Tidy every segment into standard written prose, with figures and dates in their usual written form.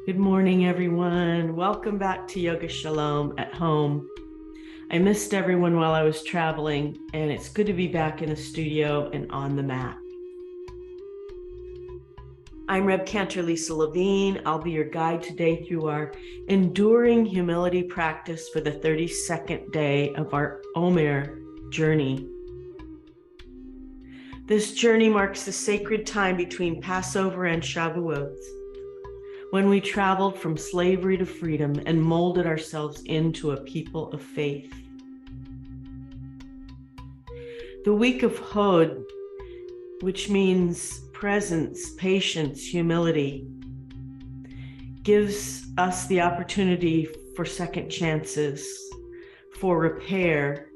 Good morning, everyone. Welcome back to Yoga Shalom at home. I missed everyone while I was traveling, and it's good to be back in the studio and on the mat. I'm Reb Cantor Lisa Levine. I'll be your guide today through our enduring humility practice for the 32nd day of our Omer journey. This journey marks the sacred time between Passover and Shavuot, when we traveled from slavery to freedom and molded ourselves into a people of faith. The week of Hod, which means presence, patience, humility, gives us the opportunity for second chances, for repair,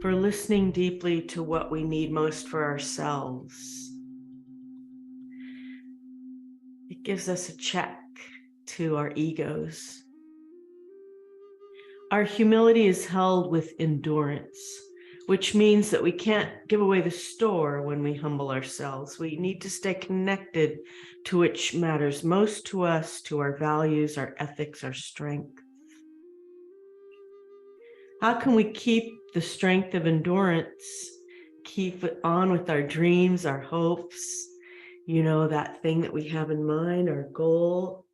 for listening deeply to what we need most for ourselves. It gives us a check to our egos. Our humility is held with endurance, which means that we can't give away the store when we humble ourselves. We need to stay connected to which matters most to us, to our values, our ethics, our strength. How can we keep the strength of endurance, keep it on with our dreams, our hopes, that thing that we have in mind, our goal,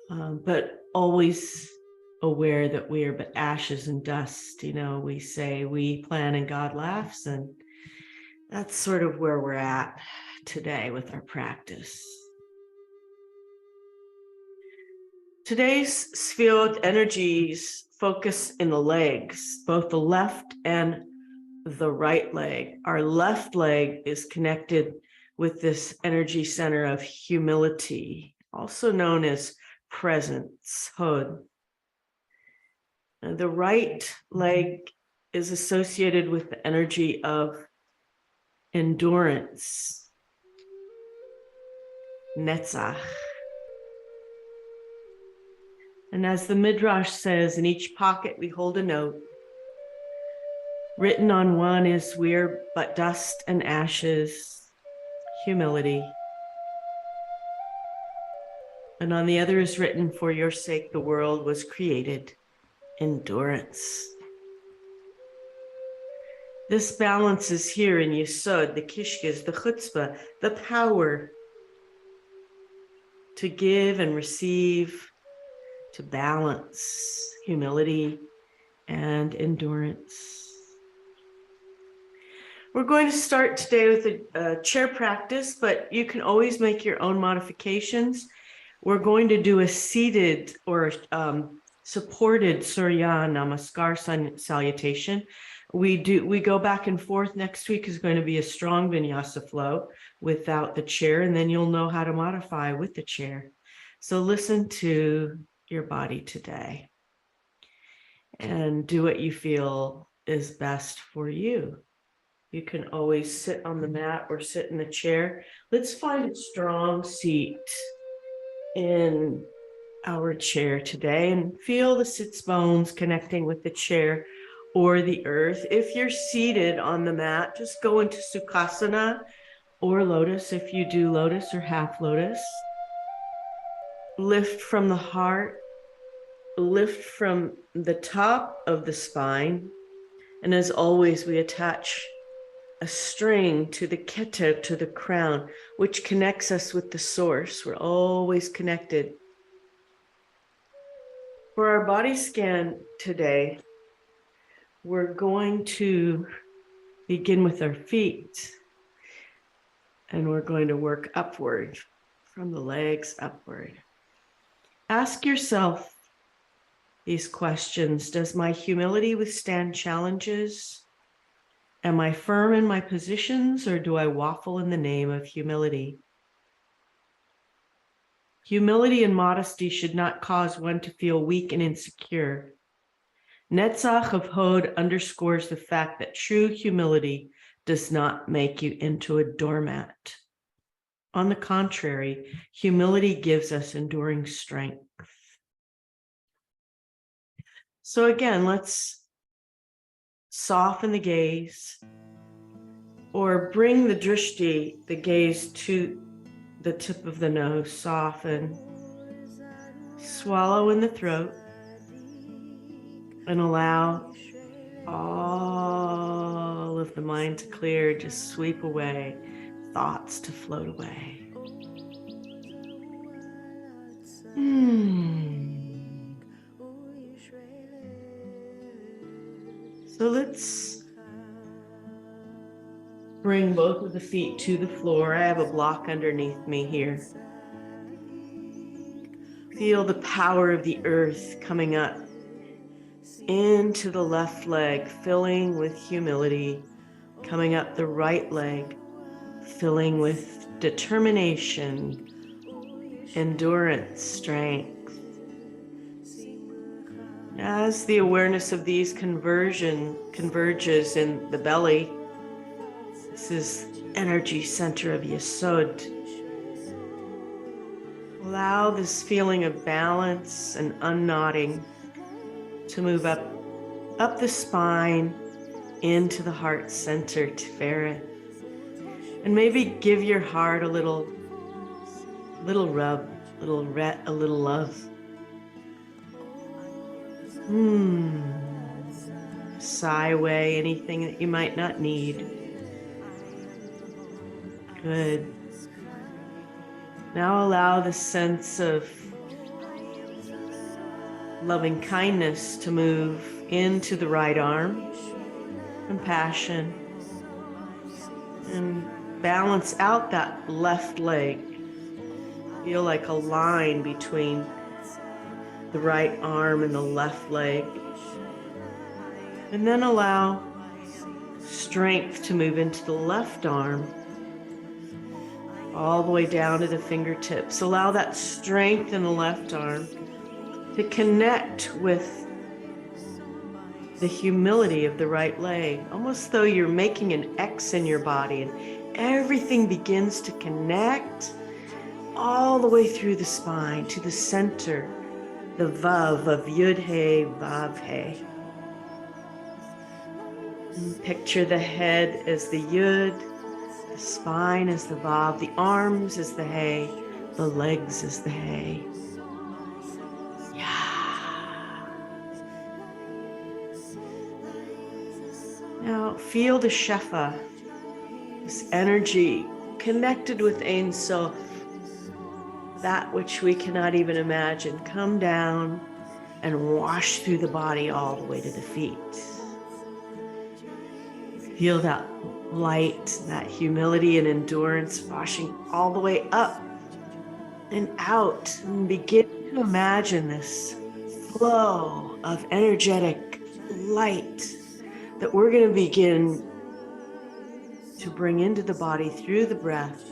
but always aware that we are but ashes and dust. We say we plan and God laughs, and that's sort of where we're at today with our practice. Today's Sfiot energies focus in the legs, both the left and the right leg. Our left leg is connected with this energy center of humility, also known as presence, Hod. And the right leg is associated with the energy of endurance, Netzach. And as the Midrash says, in each pocket we hold a note. Written on one is we're but dust and ashes, humility. And on the other is written, for your sake the world was created, endurance. This balance is here in Yesod, the Kishkas, the Chutzpah, the power to give and receive, to balance humility and endurance. We're going to start today with a chair practice, but you can always make your own modifications. We're going to do a seated or supported Surya Namaskar salutation. We go back and forth. Next week is going to be a strong vinyasa flow without the chair, and then you'll know how to modify with the chair. So listen to your body today and do what you feel is best for you. You can always sit on the mat or sit in the chair. Let's find a strong seat in our chair today and feel the sits bones connecting with the chair or the earth. If you're seated on the mat, just go into Sukhasana or lotus if you do lotus or half lotus. Lift from the heart, lift from the top of the spine. And as always, we attach a string to the keter, to the crown, which connects us with the source. We're always connected. For our body scan today, we're going to begin with our feet, and we're going to work upward, from the legs upward. Ask yourself these questions. Does my humility withstand challenges? Am I firm in my positions, or do I waffle in the name of humility? Humility and modesty should not cause one to feel weak and insecure. Netzach of Hod underscores the fact that true humility does not make you into a doormat. On the contrary, humility gives us enduring strength. So again, let's soften the gaze, Or bring the drishti, the gaze, to the tip of the nose. Soften. Swallow in the throat. And allow all of the mind to clear, just sweep away, thoughts to float away. So let's bring both of the feet to the floor. I have a block underneath me here. Feel the power of the earth coming up into the left leg, filling with humility, coming up the right leg, filling with determination, endurance, strength. As the awareness of these converges in the belly, this is energy center of Yesod. Allow this feeling of balance and unknotting to move up the spine into the heart center, Tiferet. And maybe give your heart a little rub, a little love. Sigh away anything that you might not need. Good. Now allow the sense of loving kindness to move into the right arm, compassion, and balance out that left leg. Feel like a line between the right arm and the left leg. And then allow strength to move into the left arm, all the way down to the fingertips. Allow that strength in the left arm to connect with the humility of the right leg, almost though you're making an X in your body, and everything begins to connect all the way through the spine to the center, the Vav of Yud-He, Vav-He. Picture the head as the Yud, the spine as the Vav, the arms as the He, the legs as the He. Now feel the Shefa, this energy connected with Ein Sof, that which we cannot even imagine, come down and wash through the body all the way to the feet. Feel that light, that humility and endurance washing all the way up and out, and begin to imagine this flow of energetic light that we're going to begin to bring into the body through the breath,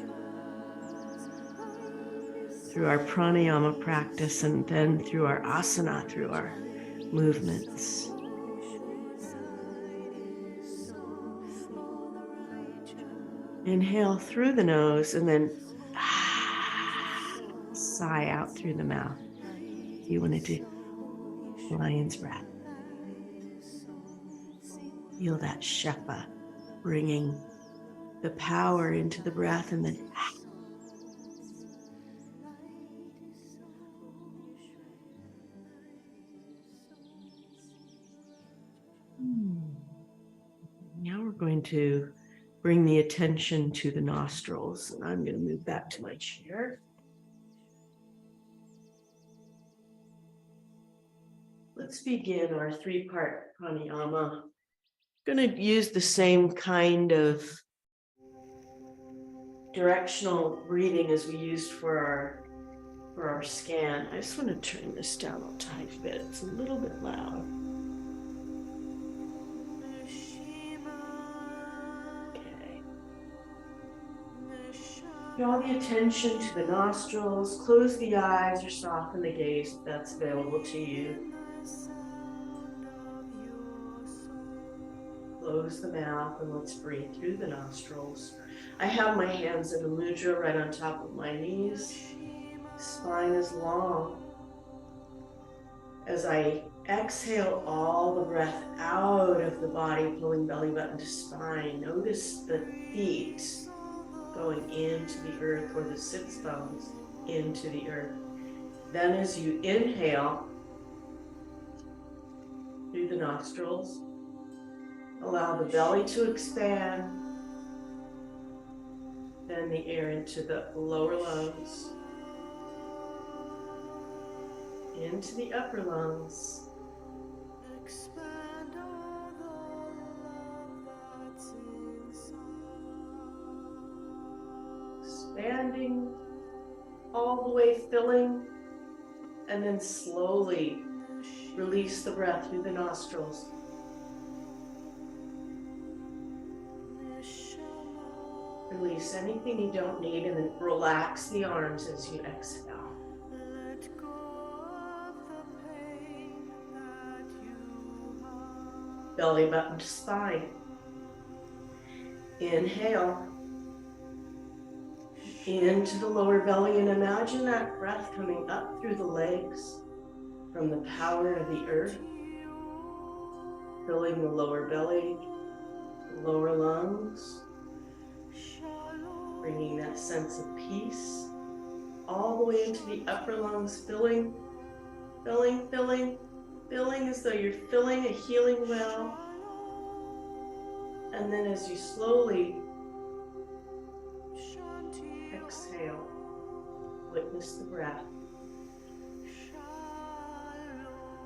through our pranayama practice, and then through our asana, through our movements. Inhale through the nose and then sigh out through the mouth. You want to do lion's breath. Feel that Shefa bringing the power into the breath, and then now we're going to bring the attention to the nostrils, and I'm going to move back to my chair. Let's begin our three-part pranayama. I'm going to use the same kind of directional breathing as we used for our scan. I just want to turn this down a tiny bit. It's a little bit loud. Okay. Draw the attention to the nostrils. Close the eyes or soften the gaze if that's available to you. Close the mouth and let's breathe through the nostrils. I have my hands in a mudra right on top of my knees. Spine is long. As I Exhale all the breath out of the body, pulling belly button to spine. Notice the feet going into the earth, or the sits bones into the earth. Then as you inhale through the nostrils, allow the belly to expand, then the air into the lower lungs, into the upper lungs, expanding all the way, filling, and then slowly release the breath through the nostrils. Release anything you don't need, and then relax the arms as you exhale. Belly button to spine. Inhale into the lower belly, and imagine that breath coming up through the legs from the power of the earth, filling the lower belly, lower lungs, bringing that sense of peace all the way into the upper lungs, filling, filling, filling, filling as though you're filling a healing well. And then as you slowly exhale, witness the breath,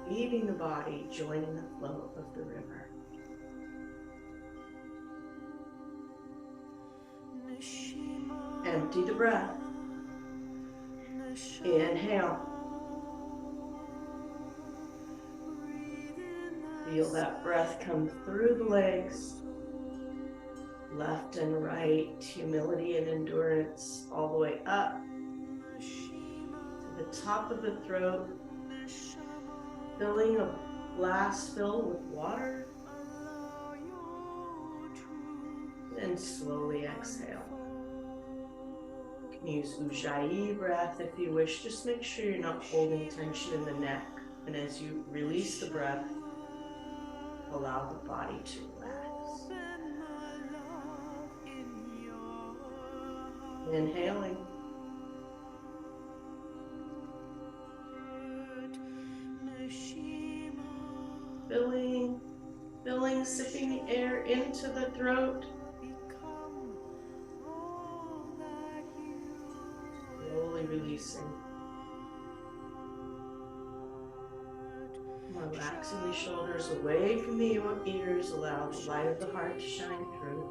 leaving the body, joining the flow of the river. Empty the breath. Inhale. Feel that breath come through the legs, left and right, humility and endurance, all the way up to the top of the throat, filling a glass filled with water, and slowly exhale. You can use Ujjayi breath if you wish. Just make sure you're not holding tension in the neck. And as you release the breath, allow the body to relax. Inhaling. Filling, filling, sipping the air into the throat. Slowly releasing. Relaxing the shoulders away from the ears, allow the light of the heart to shine through.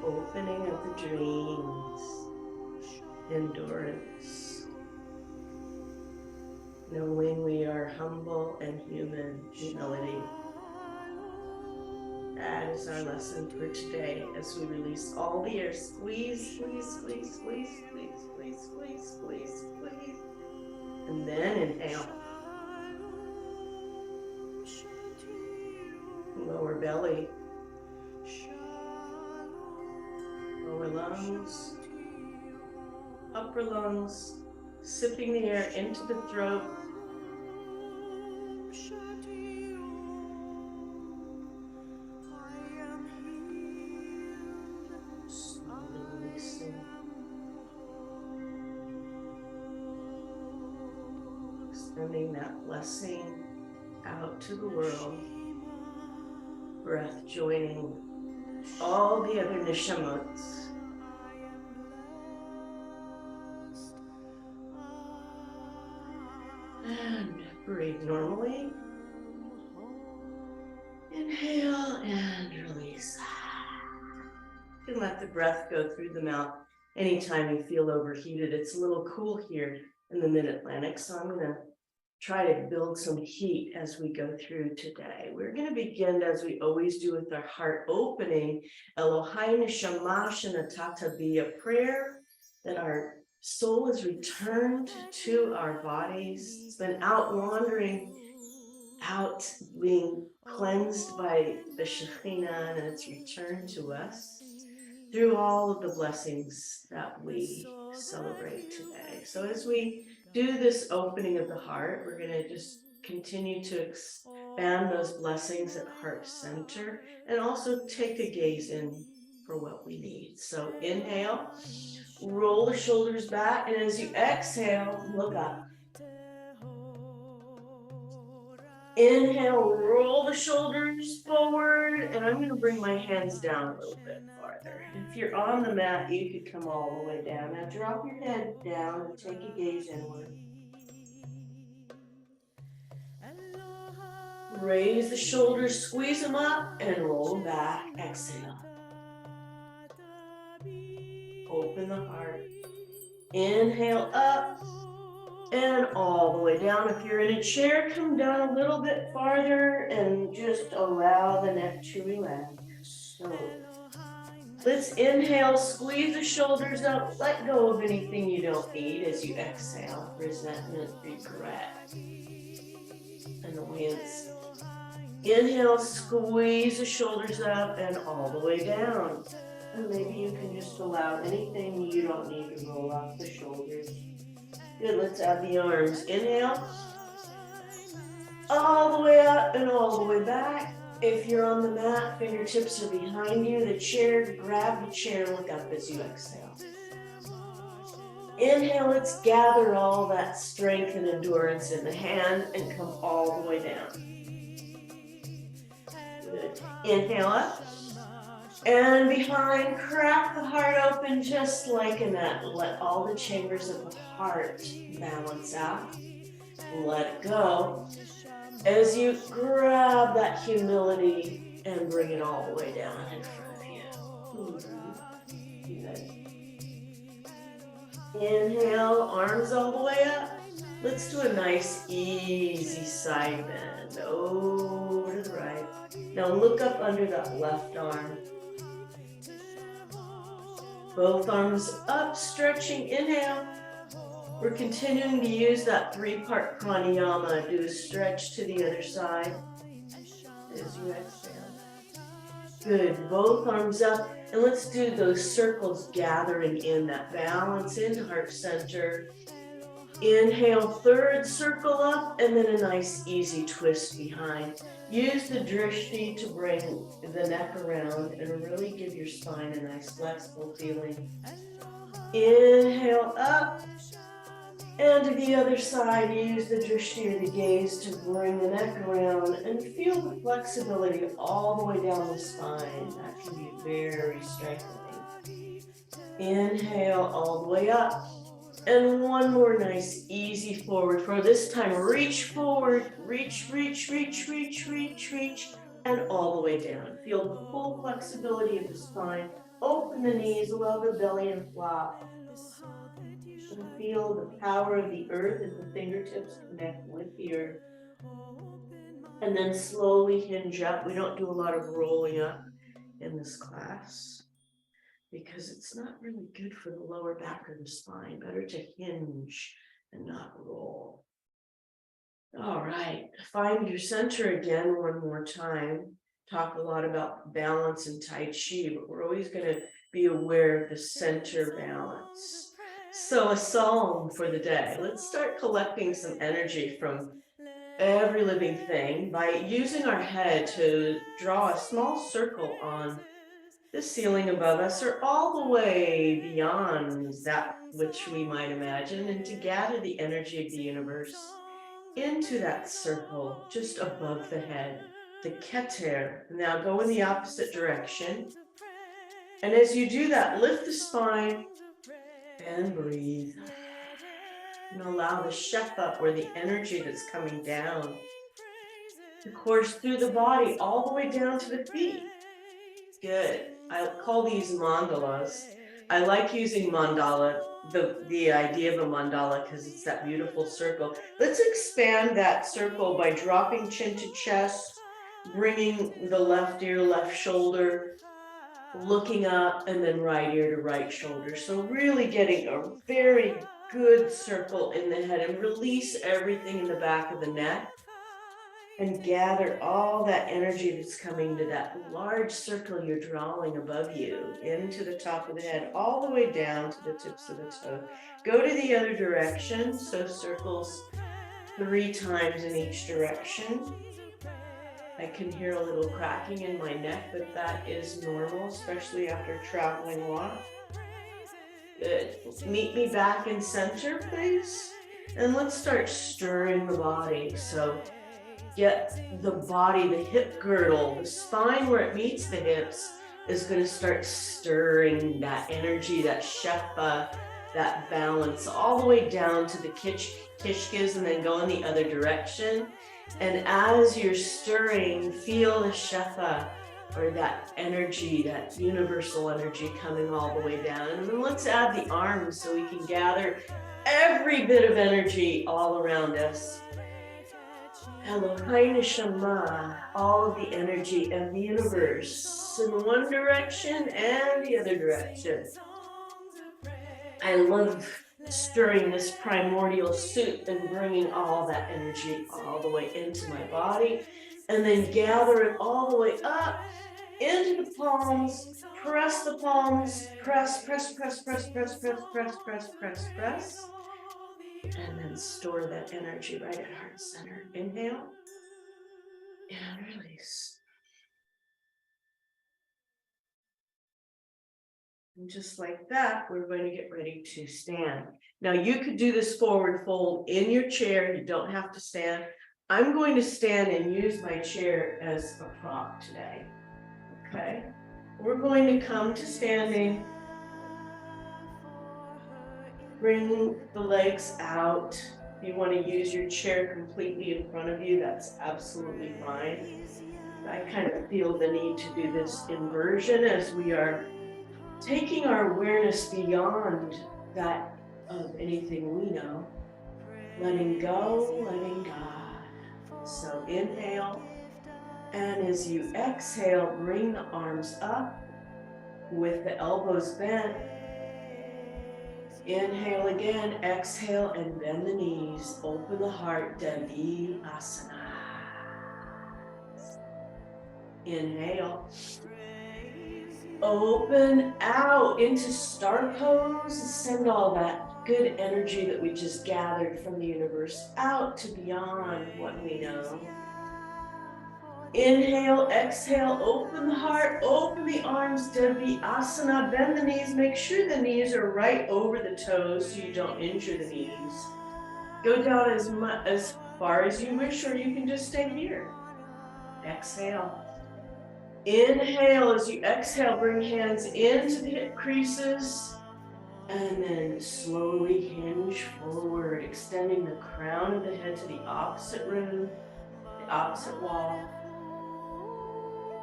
Opening of the dreams, endurance. Knowing we are humble and human, humility. That is our lesson for today as we release all the air. Squeeze, squeeze, squeeze, squeeze, squeeze, squeeze, squeeze, squeeze, squeeze. And then inhale. Lower belly. Lower lungs. Upper lungs. Sipping the air into the throat. Extending that blessing out to the world. Breath joining all the other neshamots. And breathe normally. Inhale and release. You can let the breath go through the mouth anytime you feel overheated. It's a little cool here in the Mid-Atlantic, so I'm going to try to build some heat as we go through today. We're going to begin, as we always do, with our heart opening, Elohai Neshama Shenatata, be a prayer that our soul is returned to our bodies. It's been out wandering, out being cleansed by the Shekhinah, and it's returned to us through all of the blessings that we celebrate today. So as we do this opening of the heart. We're going to just continue to expand those blessings at heart center and also take a gaze in for what we need. So inhale, roll the shoulders back, and as you exhale, look up. Inhale, roll the shoulders forward, and I'm going to bring my hands down a little bit farther. If you're on the mat, you could come all the way down. Now drop your head down and take a gaze inward. Raise the shoulders, squeeze them up, and roll them back. Exhale. Open the heart. Inhale up and all the way down. If you're in a chair, come down a little bit farther and just allow the neck to relax. So let's inhale, squeeze the shoulders up, let go of anything you don't need as you exhale. Resentment, regret, annoyance. Inhale, squeeze the shoulders up and all the way down. And maybe you can just allow anything you don't need to roll off the shoulders. Good, let's add the arms. Inhale, all the way up and all the way back. If you're on the mat, fingertips are behind you. The chair, grab the chair, look up as you exhale. Inhale, let's gather all that strength and endurance in the hand and come all the way down. Good. Inhale up. And behind, crack the heart open just like in that. Let all the chambers of the heart balance out. Let it go. As you grab that humility and bring it all the way down in front of you. Good. Inhale, arms all the way up. Let's do a nice, easy side bend. Over to the right. Now look up under that left arm. Both arms up, stretching, inhale. We're continuing to use that 3-part pranayama. Do a stretch to the other side as you exhale. Good, both arms up. And let's do those circles gathering in that balance in heart center. Inhale, 3rd circle up, and then a nice easy twist behind. Use the drishti to bring the neck around and really give your spine a nice flexible feeling. Inhale up, and to the other side, use the drishti or the gaze to bring the neck around and feel the flexibility all the way down the spine. That can be very strengthening. Inhale all the way up. And one more nice, easy forward throw. This time, reach forward, reach, and all the way down. Feel the full flexibility of the spine. Open the knees, allow the belly to flop. And feel the power of the earth as the fingertips connect with the earth. And then slowly hinge up. We don't do a lot of rolling up in this class, because it's not really good for the lower back or the spine. Better to hinge and not roll. All right, find your center again one more time. Talk a lot about balance and Tai Chi, but we're always going to be aware of the center balance. So a psalm for the day. Let's start collecting some energy from every living thing by using our head to draw a small circle on the ceiling above us or all the way beyond that which we might imagine, and to gather the energy of the universe into that circle just above the head, the Keter. Now go in the opposite direction. And as you do that, lift the spine and breathe. And allow the Shepa, or the energy that's coming down, to course through the body all the way down to the feet. Good. I call these mandalas. I like using mandala, the idea of a mandala, because it's that beautiful circle. Let's expand that circle by dropping chin to chest, bringing the left ear, left shoulder, looking up, and then right ear to right shoulder. So really getting a very good circle in the head, and release everything in the back of the neck. and gather all that energy that's coming to that large circle you're drawing above you into the top of the head, all the way down to the tips of the toe. Go to the other direction, so circles 3 times in each direction. I can hear a little cracking in my neck, but that is normal, especially after traveling a lot. Good. Meet me back in center, please. And let's start stirring the body. So get the body, the hip girdle, the spine where it meets the hips is going to start stirring that energy, that shepa, that balance, all the way down to the kishkas, and then go in the other direction. And as you're stirring, feel the shepa, or that energy, that universal energy coming all the way down. And then let's add the arms so we can gather every bit of energy all around us. Eloheinu Shema, all of the energy of the universe in one direction and the other direction. I love stirring this primordial soup and bringing all that energy all the way into my body, and then gather it all the way up into the palms. Press the palms, press, press, press, press, press, press, press, press, press, press, and then store that energy right at heart center. Inhale and release. And just like that, we're going to get ready to stand. Now you could do this forward fold in your chair. You don't have to stand. I'm going to stand and use my chair as a prop today. Okay. We're going to come to standing. Bring the legs out. If you want to use your chair completely in front of you, that's absolutely fine. I kind of feel the need to do this inversion as we are taking our awareness beyond that of anything we know. Letting go, letting God. So inhale, and as you exhale, bring the arms up with the elbows bent. Inhale again, exhale, and bend the knees. Open the heart, Devi Asana. Inhale. Open out into star pose. Send all that good energy that we just gathered from the universe out to beyond what we know. Inhale, exhale, open the heart, open the arms, Devi Asana, bend the knees, make sure the knees are right over the toes so you don't injure the knees. Go down as far as you wish, or you can just stay here. Exhale. Inhale, as you exhale, bring hands into the hip creases, and then slowly hinge forward, extending the crown of the head to the opposite room, the opposite wall.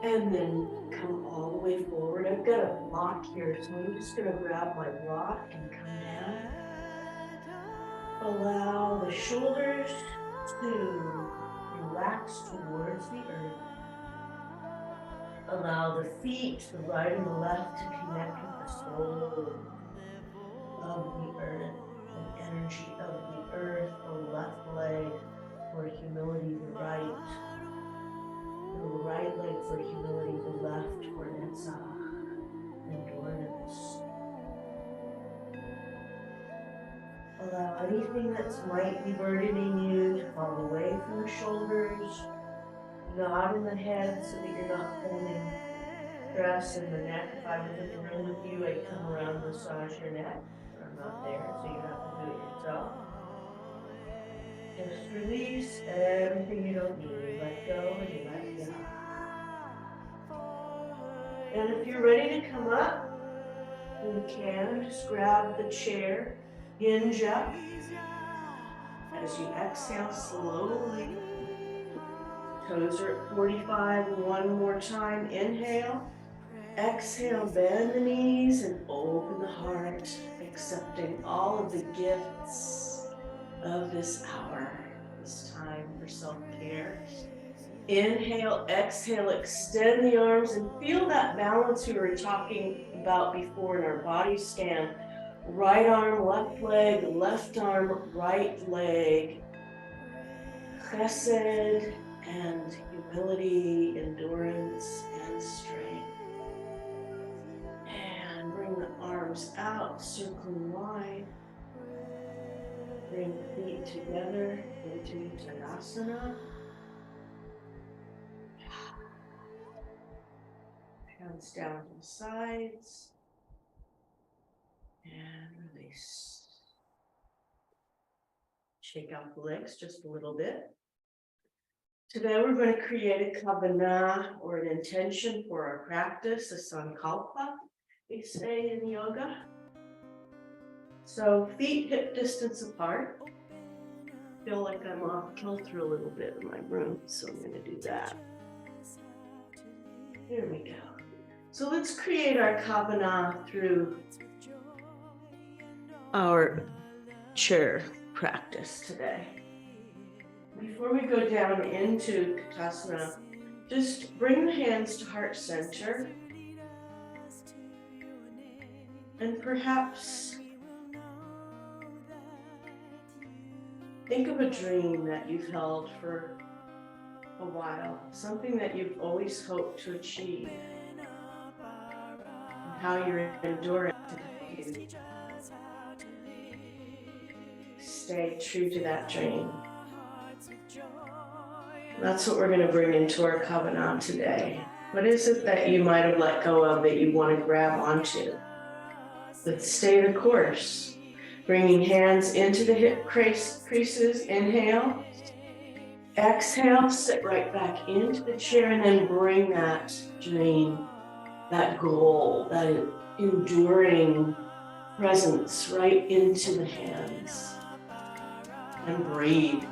And then come all the way forward. I've got a block here, so I'm just going to grab my block and come down. Allow the shoulders to relax towards the earth. Allow the feet, the right and the left, to connect with the soul of the earth, the energy of the earth. The left leg for humility, the right. The right leg for humility, the left for Netzach, endurance. Allow anything that might be burdening you to fall away from the shoulders, not in the head, so that you're not holding stress in the neck. If I was in the room with you, I'd come around and massage your neck, but I'm not there, so you have to do it yourself. Just release everything you don't need. Let go and you let go. And if you're ready to come up, you can just grab the chair, hinge up. As you exhale slowly, toes are at 45. One more time. Inhale. Exhale, bend the knees and open the heart, accepting all of the gifts of this hour, this time for self-care. Inhale, exhale, extend the arms and feel that balance we were talking about before in our body scan. Right arm, left leg, right leg. Chesed, and humility, endurance, and strength. And bring the arms out, circling wide. Bring the feet together into Uttanasana. Hands down to the sides. And release. Shake out the legs just a little bit. Today we're going to create a kavana or an intention for our practice, a sankalpa, we say in yoga. So feet hip distance apart. Feel like I'm off kilter a little bit in my room, so I'm going to do that. Here we go. So let's create our kavana through our chair practice today. Before we go down into Katasana, just bring the hands to heart center and perhaps think of a dream that you've held for a while, something that you've always hoped to achieve, and how you're enduring to stay true to that dream. That's what we're going to bring into our kavana today. What is it that you might have let go of that you want to grab onto? Let's stay the course. Bringing hands into the hip creases, inhale. Exhale, sit right back into the chair and then bring that dream, that goal, that enduring presence right into the hands. And breathe.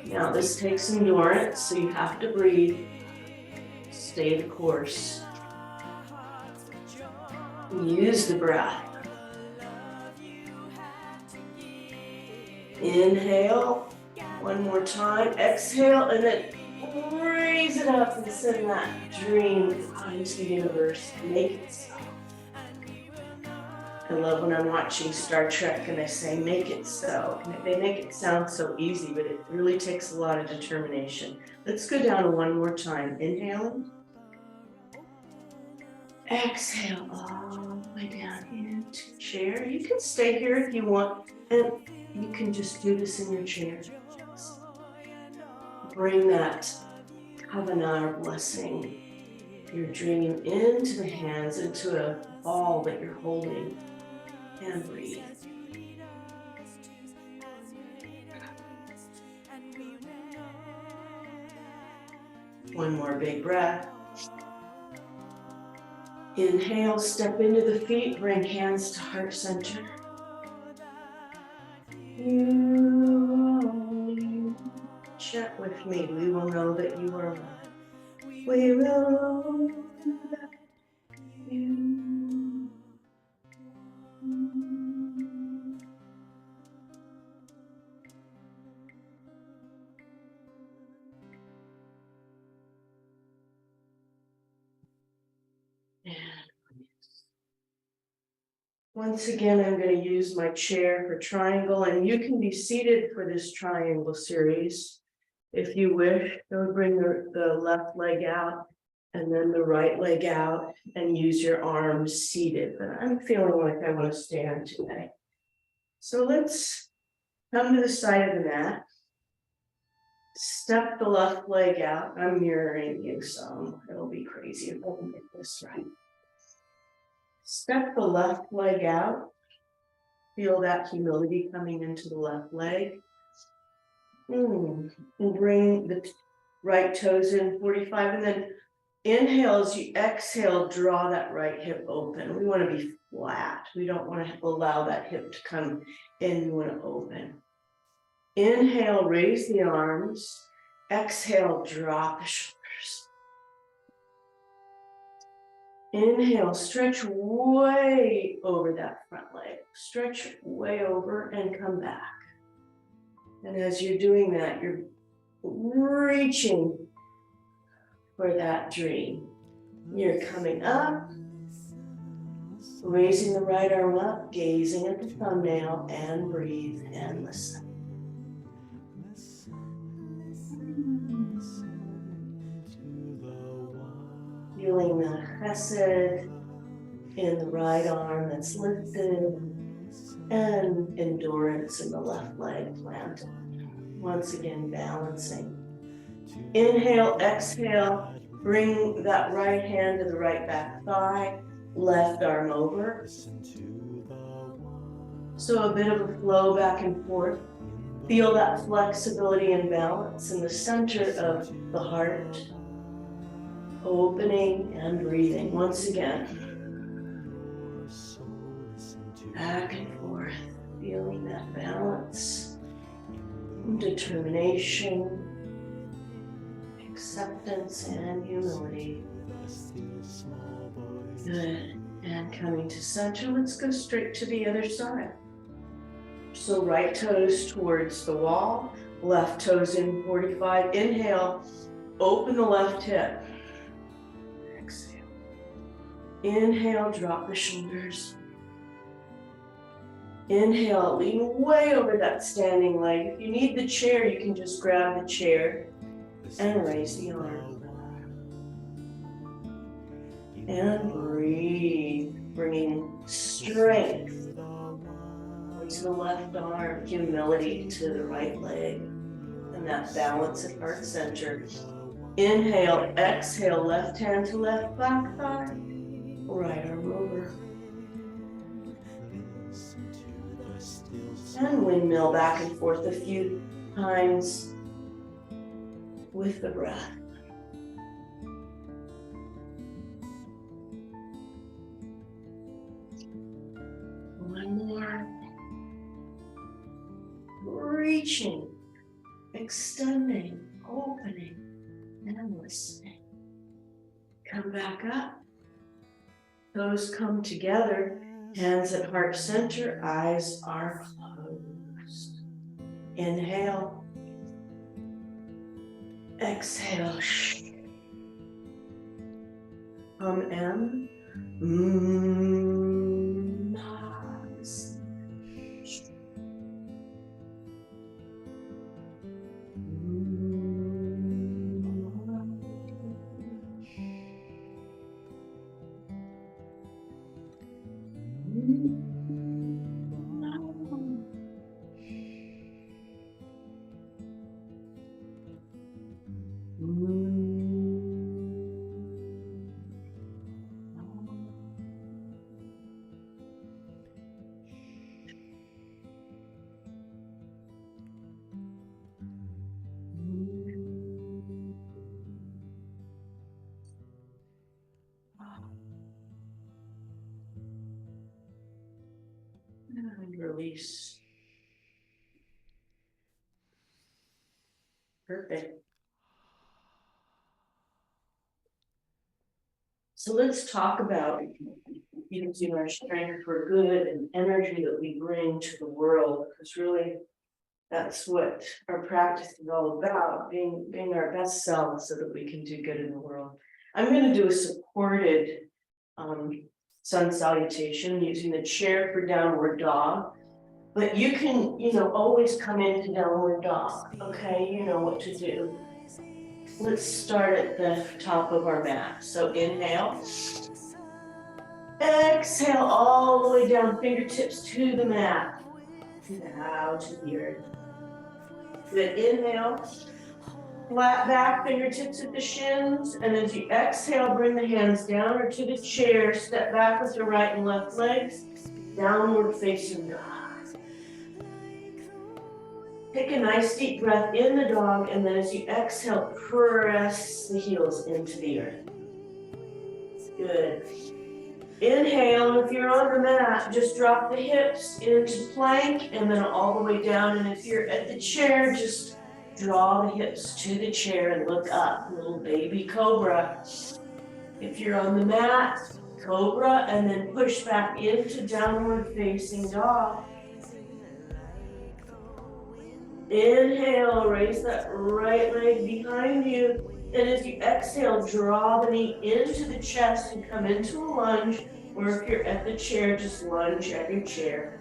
Now this takes endurance, so you have to breathe. Stay the course. Use the breath. Inhale, one more time. Exhale, and then raise it up and send that dream out into the universe. Make it so. I love when I'm watching Star Trek and they say, make it so. They make it sound so easy, but it really takes a lot of determination. Let's go down one more time. Inhaling. Exhale all the way down into chair. You can stay here if you want, and you can just do this in your chair. Bring that kavana blessing, your dream into the hands, into a ball that you're holding. And breathe. One more big breath. Inhale, step into the feet, bring hands to heart center. You chat with me. We will know that you are loved. We will know that you. Once again, I'm going to use my chair for triangle, and you can be seated for this triangle series if you wish. So bring the left leg out and then the right leg out and use your arms seated. But I'm feeling like I want to stand today. So let's come to the side of the mat. Step the left leg out. I'm mirroring you, so it'll be crazy if I don't get this right. Step the left leg out. Feel that humility coming into the left leg. And bring the right toes in 45, and then inhale as you exhale, draw that right hip open. We want to be flat. We don't want to allow that hip to come in. We want to open. Inhale, raise the arms. Exhale, drop the shoulders. Inhale, stretch way over that front leg. Stretch way over and come back. And as you're doing that, you're reaching for that dream. You're coming up, raising the right arm up, gazing at the thumbnail, and breathe and listen. Feeling the chesed in the right arm that's lifted, and endurance in the left leg planted. Once again, balancing. Inhale, exhale, bring that right hand to the right back thigh, left arm over. So a bit of a flow back and forth. Feel that flexibility and balance in the center of the heart. Opening and breathing. Once again. Back and forth. Feeling that balance. Determination. Acceptance and humility. Good. And coming to center, let's go straight to the other side. So right toes towards the wall, left toes in 45. Inhale, open the left hip. Exhale. Inhale, drop the shoulders. Inhale, lean way over that standing leg. If you need the chair, you can just grab the chair and raise the arm. And breathe, bringing strength to the left arm, humility to the right leg, and that balance at heart center. Inhale, exhale, left hand to left back thigh, right arm over. And windmill back and forth a few times with the breath. One more. Reaching, extending, opening, and listening. Come back up. Toes come together. Hands at heart center. Eyes are closed. Inhale. Exhale. M. And release. Perfect. So let's talk about using our strength for good and energy that we bring to the world, because really that's what our practice is all about, being our best selves so that we can do good in the world. I'm going to do a supported sun salutation using the chair for downward dog, but you can, always come into downward dog, okay? You know what to do. Let's start at the top of our mat. So inhale. Exhale all the way down, fingertips to the mat. Now to the earth. Good, inhale. Flat back, fingertips at the shins. And as you exhale, bring the hands down or to the chair. Step back with your right and left legs. Downward facing dog. Take a nice deep breath in the dog, and then as you exhale, press the heels into the earth. Good. Inhale, if you're on the mat, just drop the hips into plank and then all the way down. And if you're at the chair, just draw the hips to the chair and look up, little baby cobra. If you're on the mat, cobra, and then push back into downward facing dog. Inhale, raise that right leg behind you. And as you exhale, draw the knee into the chest and come into a lunge. Or if you're at the chair, just lunge at your chair.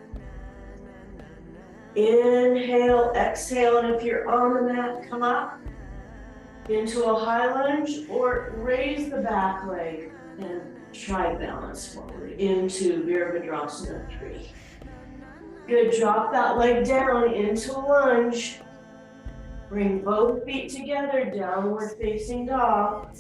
Inhale, exhale, and if you're on the mat, come up. into a high lunge, or raise the back leg and try balance forward into Virabhadrasana 3. Good, drop that leg down into a lunge. Bring both feet together, downward facing dog.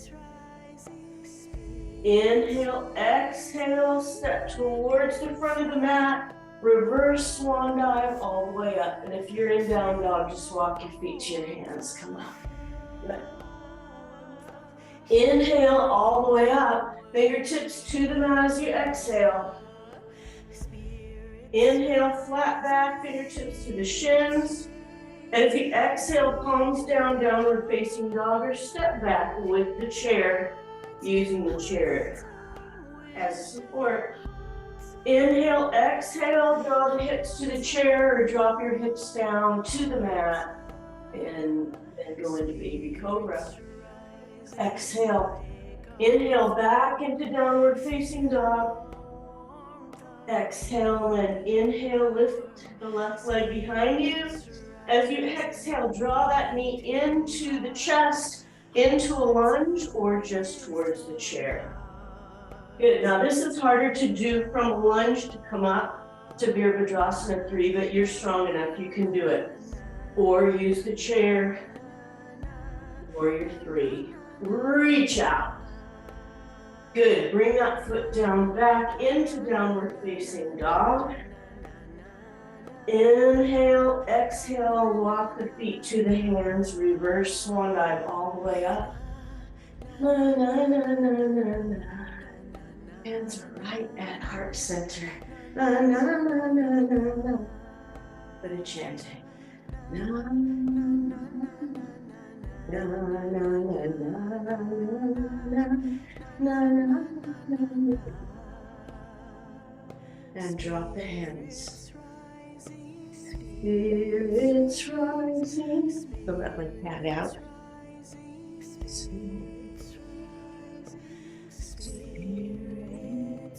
Inhale, exhale, step towards the front of the mat. Reverse swan dive all the way up. And if you're in down dog, just walk your feet to your hands, come up. Good. Inhale all the way up, fingertips to the mat as you exhale. Inhale, flat back, fingertips to the shins. And if you exhale, palms down, downward facing dog, or step back with the chair, using the chair as support. Inhale, exhale, draw the hips to the chair or drop your hips down to the mat and then go into baby cobra. Exhale, inhale back into downward facing dog. Exhale and inhale, lift the left leg behind you. As you exhale, draw that knee into the chest, into a lunge or just towards the chair. Good, now this is harder to do from a lunge to come up to Virabhadrasana 3, but you're strong enough, you can do it. Or use the chair, warrior 3. Reach out. Good, bring that foot down back into downward facing dog. Inhale, exhale, walk the feet to the hands, reverse swan dive all the way up. Na, na, na, na, na, na. Hands are right at heart center. Na, na, na, na, na, na. But a chanting. Na, na, na, na, na, na. And drop the hands. Spirits rising. So let my cat out. Spirits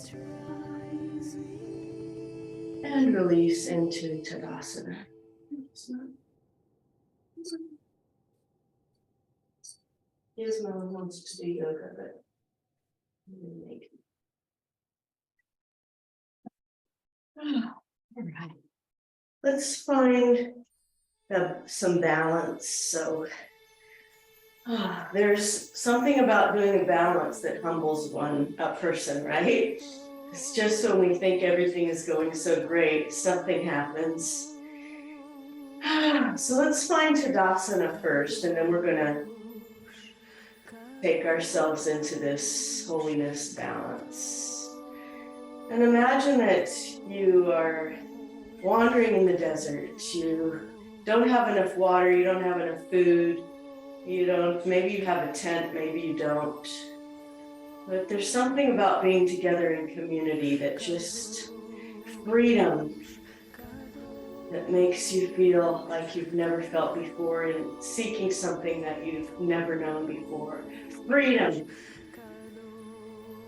rising. And release into Tadasana. Isma wants to do yoga, but make it. All right. Let's find some balance. So there's something about doing a balance that humbles a person, right? It's just when we think everything is going so great, something happens. So let's find Tadasana first, and then we're gonna take ourselves into this holiness balance. And imagine that you are wandering in the desert. You don't have enough water, you don't have enough food, maybe you have a tent, maybe you don't. But there's something about being together in community that just freedom that makes you feel like you've never felt before and seeking something that you've never known before. Freedom.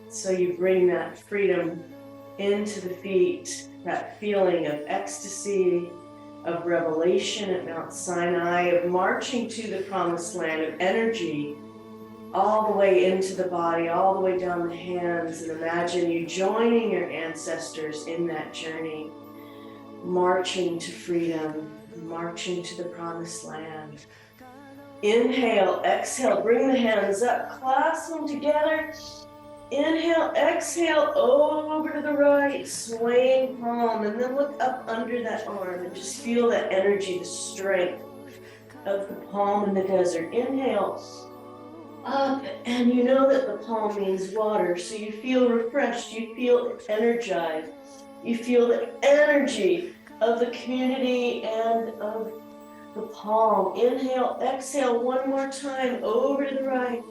So you bring that freedom into the feet, that feeling of ecstasy, of revelation at Mount Sinai, of marching to the promised land, of energy all the way into the body, all the way down the hands, and imagine you joining your ancestors in that journey, marching to freedom, marching to the promised land. Inhale, exhale, bring the hands up, clasp them together. Inhale, exhale, over to the right, swaying palm, and then look up under that arm and just feel that energy, the strength of the palm in the desert. Inhale, up, and you know that the palm means water, so you feel refreshed, you feel energized, you feel the energy of the community and of the palm. Inhale, exhale, one more time, over to the right.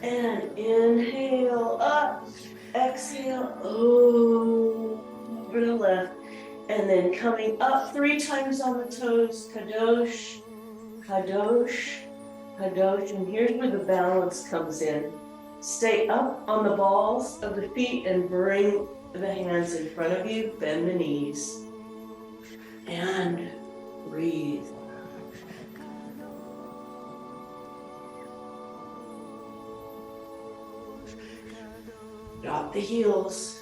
And inhale, up, exhale, over to the left. And then coming up 3 times on the toes, Kadosh, Kadosh, Kadosh. And here's where the balance comes in. Stay up on the balls of the feet and bring the hands in front of you, bend the knees. And breathe. Drop the heels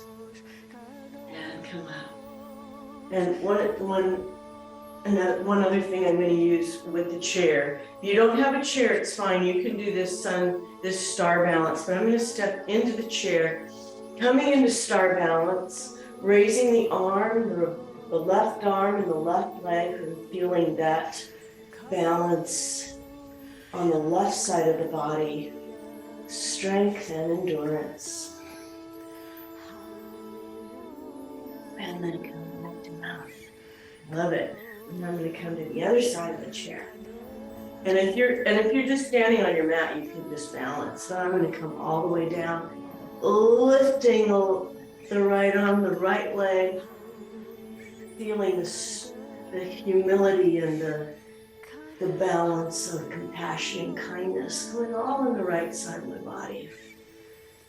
and come out. And one other thing I'm going to use with the chair. If you don't have a chair, it's fine. You can do this star balance, but I'm going to step into the chair, coming into star balance, raising the arm, the left arm and the left leg, and feeling that balance on the left side of the body, strength and endurance. And then come back to mouth. Love it. And I'm going to come to the other side of the chair. And if you're just standing on your mat, you can just balance. So I'm going to come all the way down, lifting the right arm, the right leg, feeling the humility and the balance of compassion and kindness going all on the right side of my body.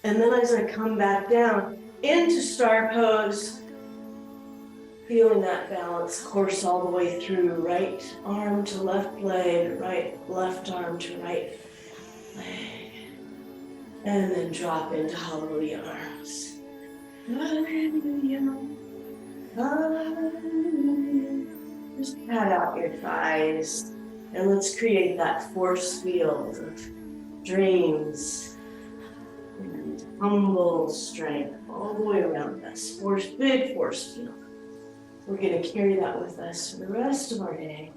And then as I come back down into star pose, feeling that balance course all the way through, right arm to left leg, left arm to right leg. And then drop into hallelujah arms. Hallelujah. Hallelujah. Just pat out your thighs and let's create that force field of dreams and humble strength all the way around us. Big force field. We're going to carry that with us for the rest of our day.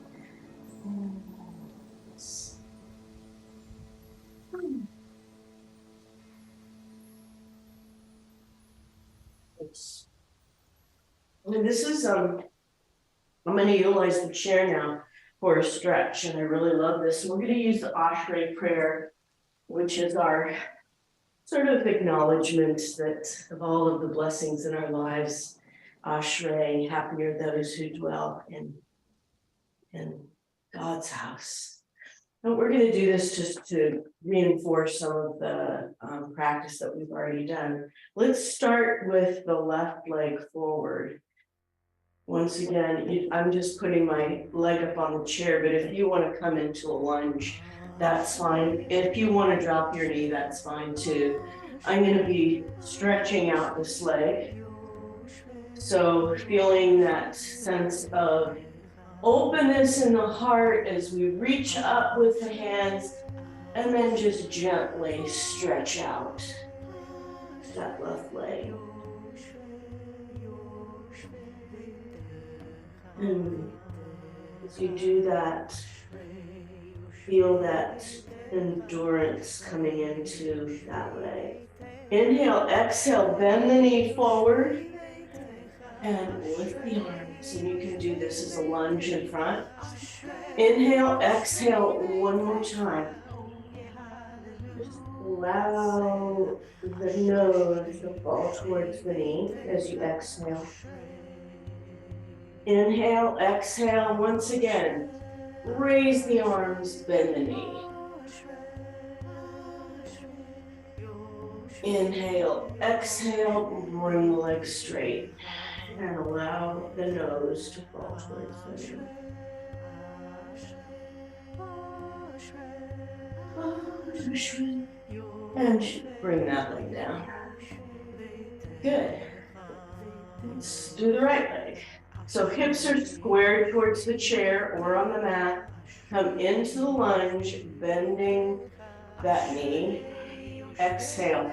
And this is, I'm going to utilize the chair now for a stretch, and I really love this. We're going to use the Ashrei prayer, which is our sort of acknowledgement that of all of the blessings in our lives. Ashrei, happy are those who dwell in God's house. And we're going to do this just to reinforce some of the practice that we've already done. Let's start with the left leg forward. Once again, I'm just putting my leg up on the chair, but if you want to come into a lunge, that's fine. If you want to drop your knee, that's fine too. I'm going to be stretching out this leg. So feeling that sense of openness in the heart as we reach up with the hands and then just gently stretch out that left leg. And as you do that, feel that endurance coming into that leg. Inhale, exhale, bend the knee forward and lift the arms. And you can do this as a lunge in front. Inhale, exhale one more time. Just allow the nose to fall towards the knee as you exhale. Inhale, exhale once again. Raise the arms, bend the knee. Inhale, exhale, bring the legs straight and allow the nose to fall towards the knee. And bring that leg down. Good. Let's do the right leg. So hips are squared towards the chair or on the mat. Come into the lunge, bending that knee. Exhale.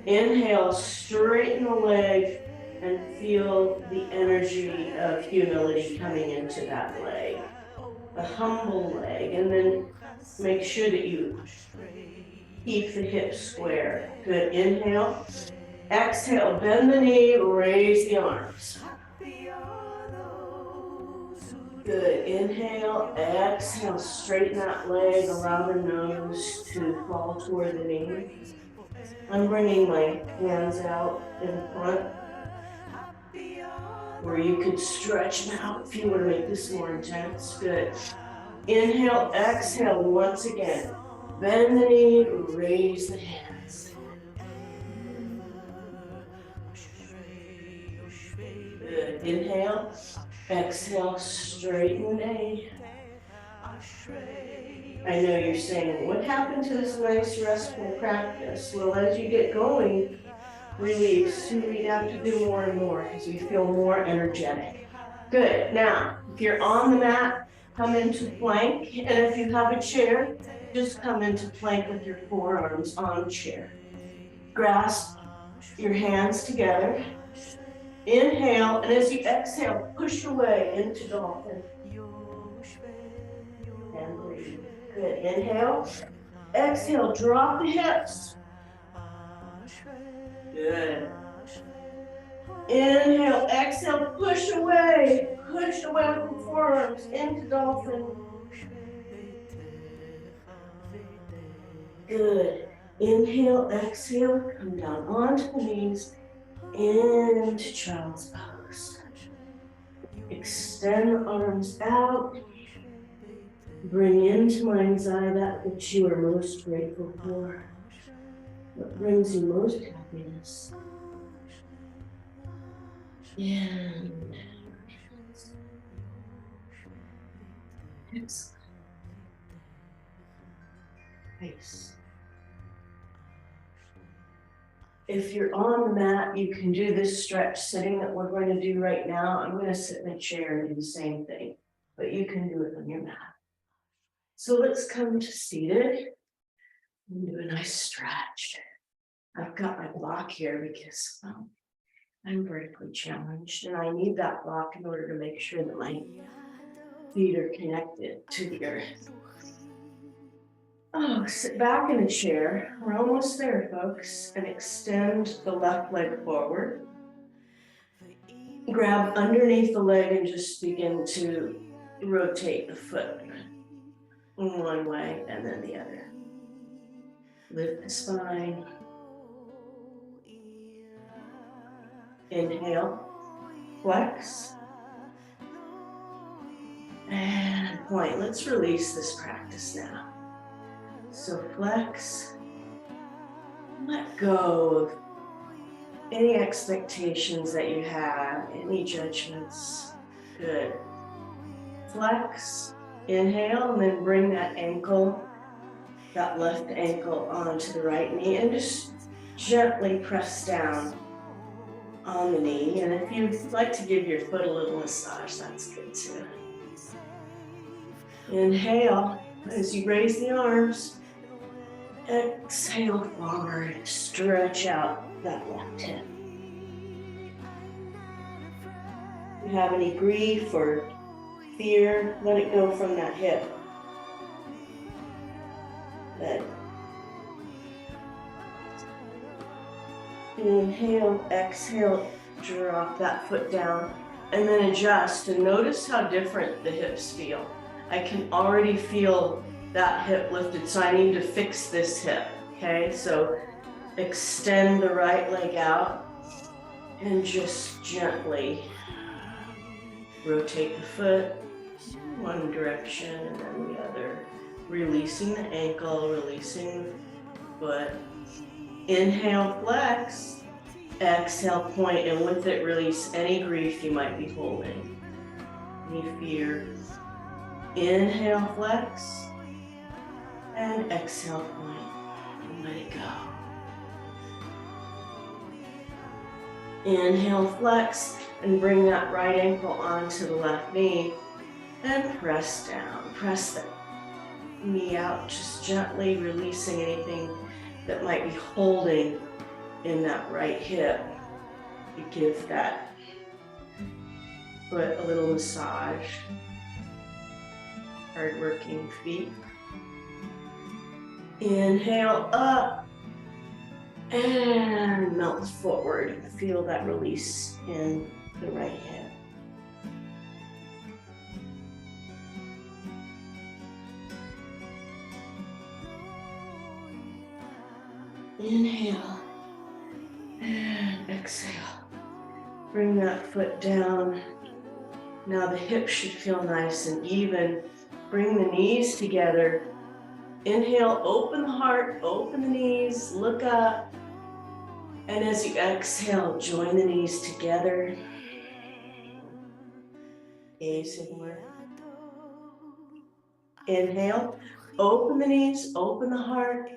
Inhale, straighten the leg and feel the energy of humility coming into that leg. A humble leg. And then make sure that you keep the hips square. Good. Inhale. Exhale, bend the knee, raise the arms. Good. Inhale, exhale, straighten that leg, allow the nose to fall toward the knee. I'm bringing my hands out in front where you could stretch them out if you want to make this more intense. Good. Inhale, exhale once again. Bend the knee, raise the hands. Good. Inhale, exhale, straighten the knee. I know you're saying, what happened to this nice restful practice? Well, as you get going, release. We'd have to do more and more because we feel more energetic. Good. Now, if you're on the mat, come into plank. And if you have a chair, just come into plank with your forearms on the chair. Grasp your hands together. Inhale, and as you exhale, push away into dolphin. And breathe. Good. Inhale. Exhale, drop the hips. Good. Inhale, exhale, push away with the forearms into dolphin. Good. Inhale, exhale, come down onto the knees, into child's pose. Extend the arms out. Bring into mind's eye that which you are most grateful for. What brings you most happiness. And excellent. Nice. If you're on the mat, you can do this stretch sitting that we're going to do right now. I'm going to sit in a chair and do the same thing, but you can do it on your mat. So let's come to seated and do a nice stretch. I've got my block here because I'm vertically challenged and I need that block in order to make sure that my feet are connected to the earth. Oh, sit back in a chair. We're almost there, folks. And extend the left leg forward. Grab underneath the leg and just begin to rotate the foot one way and then the other. Lift the spine. Inhale, flex. And point. Let's release this practice now. So flex, let go of any expectations that you have, any judgments. Good. Flex, inhale, and then bring that ankle, that left ankle onto the right knee and just gently press down on the knee. And if you'd like to give your foot a little massage, that's good too. Inhale, as you raise the arms. Exhale forward, stretch out that left hip. If you have any grief or fear, let it go from that hip. Good. Inhale, exhale, drop that foot down, and then adjust and notice how different the hips feel. I can already feel that hip lifted, so I need to fix this hip, okay? So extend the right leg out and just gently rotate the foot one direction and then the other, releasing the ankle, releasing the foot. Inhale, flex, exhale, point, and with it, release any grief you might be holding, any fear. Inhale, flex. And exhale, point, and let it go. Inhale, flex, and bring that right ankle onto the left knee, and press down. Press the knee out, just gently releasing anything that might be holding in that right hip. You give that foot a little massage. Hard-working feet. Inhale up and melt forward. Feel that release in the right hip. Inhale and exhale. Bring that foot down. Now the hips should feel nice and even. Bring the knees together. Inhale, open the heart, open the knees, look up. And as you exhale, join the knees together. Gaze inward. Inhale, open the knees, open the heart.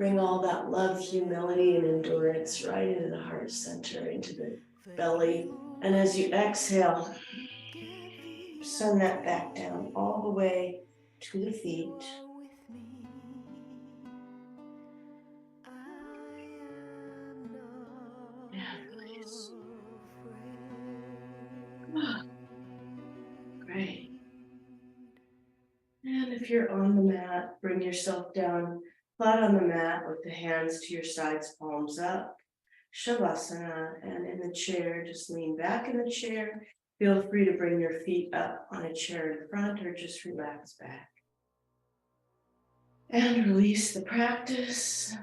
Bring all that love, humility, and endurance right into the heart center, into the belly. And as you exhale, send that back down all the way to the feet. And release. Great. And if you're on the mat, bring yourself down flat on the mat with the hands to your sides, palms up. Shavasana, and in the chair, just lean back in the chair. Feel free to bring your feet up on a chair in front or just relax back. And release the practice.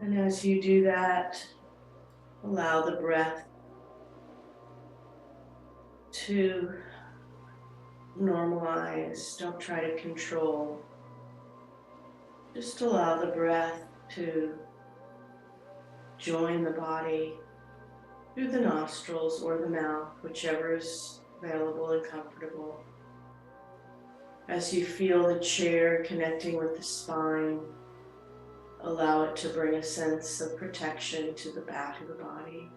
And as you do that, allow the breath to normalize. Don't try to control. Just allow the breath to join the body through the nostrils or the mouth, whichever is available and comfortable. As you feel the chair connecting with the spine, allow it to bring a sense of protection to the back of the body.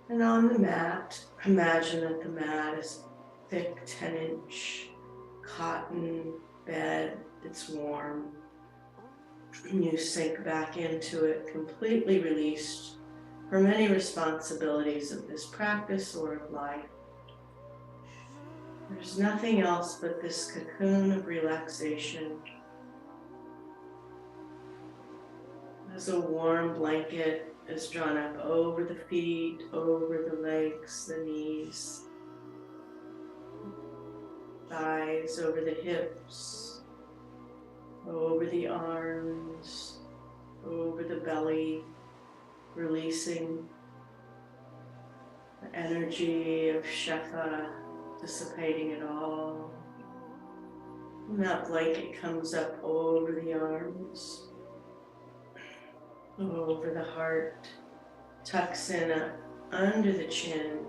And on the mat, imagine that the mat is a thick 10-inch cotton bed. It's warm. You sink back into it, completely released from any responsibilities of this practice or of life. There's nothing else but this cocoon of relaxation. As a warm blanket is drawn up over the feet, over the legs, the knees, thighs, over the hips, over the arms, over the belly, releasing the energy of Shefa, dissipating it all. And that blanket comes up over the arms, over the heart, tucks in under the chin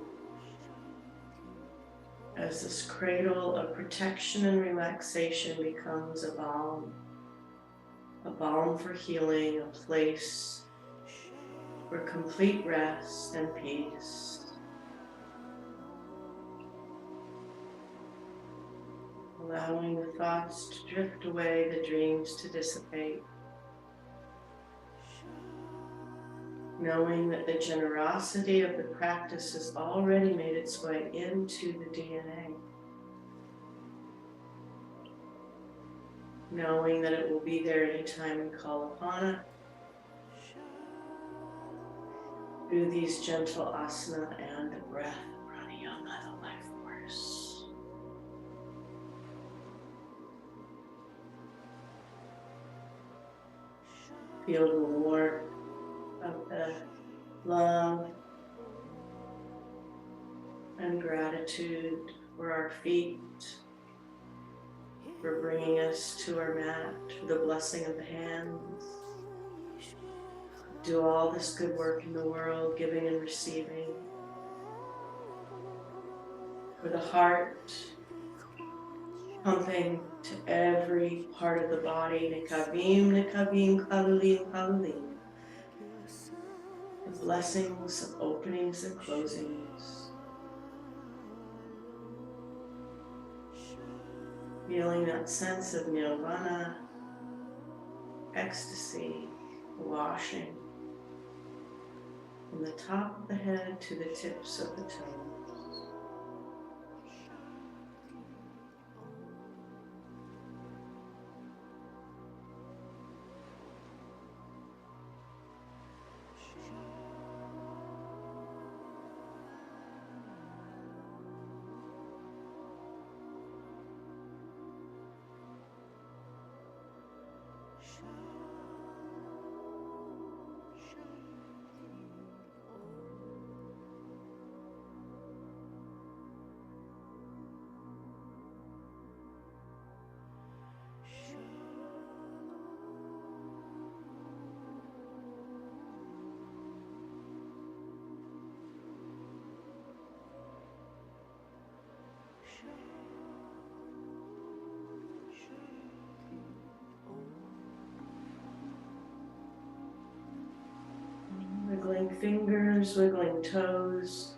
as this cradle of protection and relaxation becomes a balm for healing, a place for complete rest and peace. Allowing the thoughts to drift away, the dreams to dissipate. Knowing that the generosity of the practice has already made its way into the DNA. Knowing that it will be there anytime we call upon it. Through these gentle asana and the breath, pranayama, the life force. Feel the warmth of the love and gratitude for our feet, for bringing us to our mat, for the blessing of the hands. Do all this good work in the world, giving and receiving. For the heart, pumping to every part of the body, nikavim, nikavim, kalulim, kalulim. The blessings of openings and closings. Feeling that sense of nirvana, ecstasy, washing from the top of the head to the tips of the toes. fingers, wiggling toes,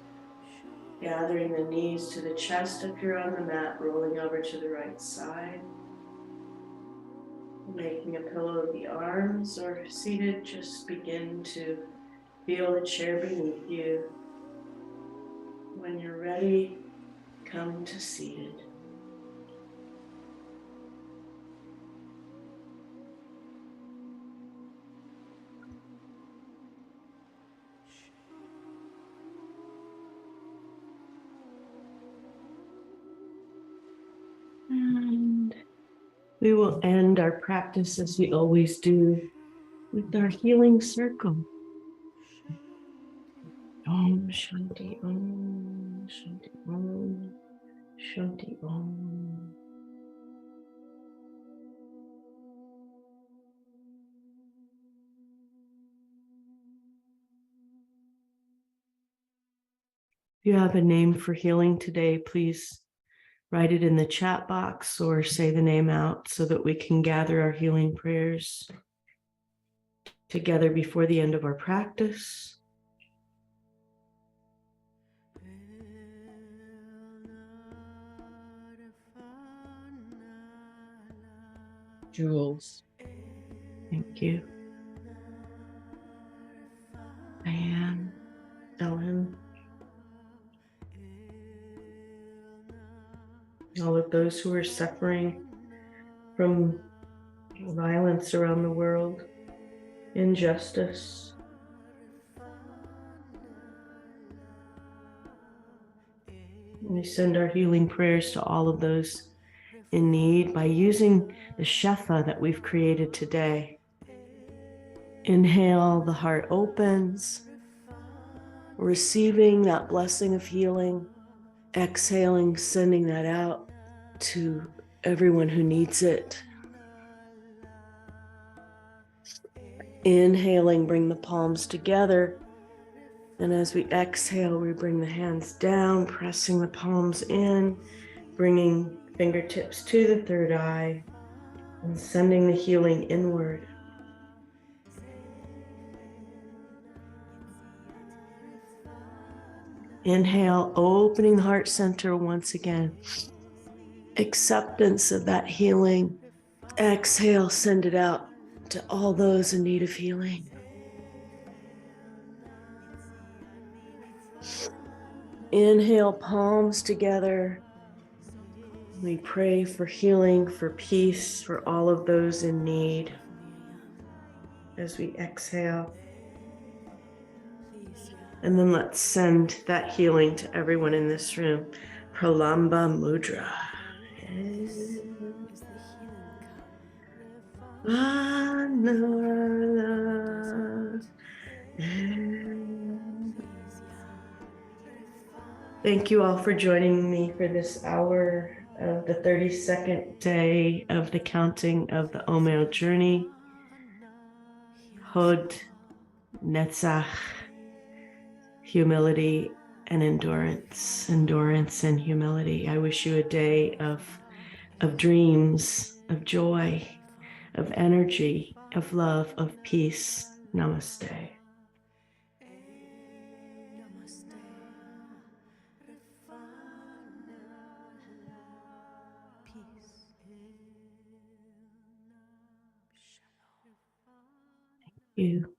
gathering the knees to the chest if you're on the mat, rolling over to the right side. Making a pillow of the arms, or seated, just begin to feel the chair beneath you. When you're ready, come to seated. And we will end our practice as we always do with our healing circle. Om Shanti Om Shanti Om Shanti Om. If you have a name for healing today, please write it in the chat box or say the name out so that we can gather our healing prayers together before the end of our practice. Jules, thank you. Diane, Ellen, all of those who are suffering from violence around the world, injustice. We send our healing prayers to all of those in need by using the Shefa that we've created today. Inhale, the heart opens, receiving that blessing of healing. Exhaling, sending that out to everyone who needs it. Inhaling, bring the palms together. And as we exhale, we bring the hands down, pressing the palms in, bringing fingertips to the third eye, and sending the healing inward. Inhale, opening the heart center once again. Acceptance of that healing. Exhale, send it out to all those in need of healing. Inhale, palms together. We pray for healing, for peace, for all of those in need. As we exhale. And then let's send that healing to everyone in this room. Pralamba Mudra. Thank you all for joining me for this hour of the 32nd day of the counting of the Omer journey. Hod, Netzach, humility and endurance and humility. I wish you a day of dreams, of joy, of energy, of love, of peace. Namaste. You.